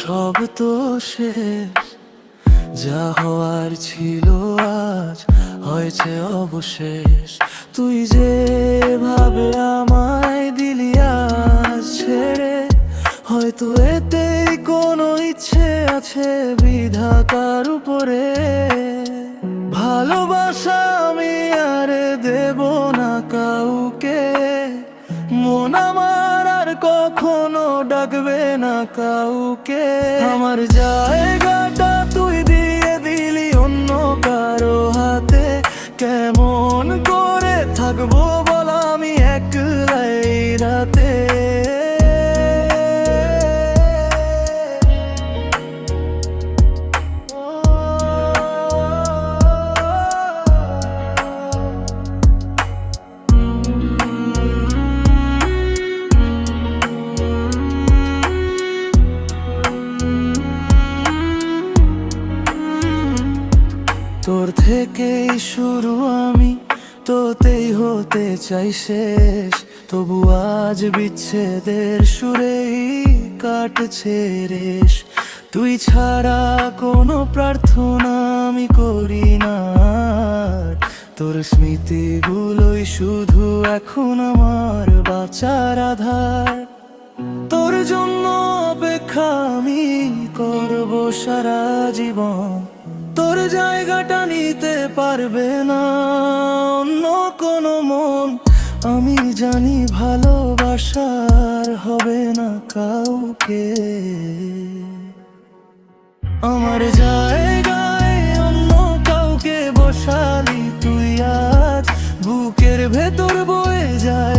সব তো শেষ। যা হওয়ার ছিল আজ হয়েছে অবশেষ। তুই যেভাবে আমায় দিলি আজ ছেড়ে, হয়তো এতেই কোনো ইচ্ছে আছে বিধাতার উপরে। ভালোবাসা আমি আর দেব না কাউকে, মন আমার আর কখনো ডাকবে না কাউকে। আমার জায়গাটা তুই দিয়ে দিলি অন্য কারো হাতে, কেমন করে থাকবো বল আমি একলাই রাতে। তোর থেকেই শুরু আমি, তোতেই হতে চাই শেষ। তবু আজ বিচ্ছেদের সুরেই কাটছে রেশ। তুই ছাড়া কোনো প্রার্থনা আমি করি না, তোর স্মৃতিগুলোই শুধু এখন আমার বাঁচার আধার। তোর জন্য অপেক্ষা আমি করব সারা জীবন, তোর জায়গাটা নিতে পারবে না অন্য কোনো মন। আমি জানি ভালোবাসার হবে না কাউকে, আমার জায়গায় অন্য কাউকে বসালি তুই আজ। বুকের ভেতর বয়ে যায়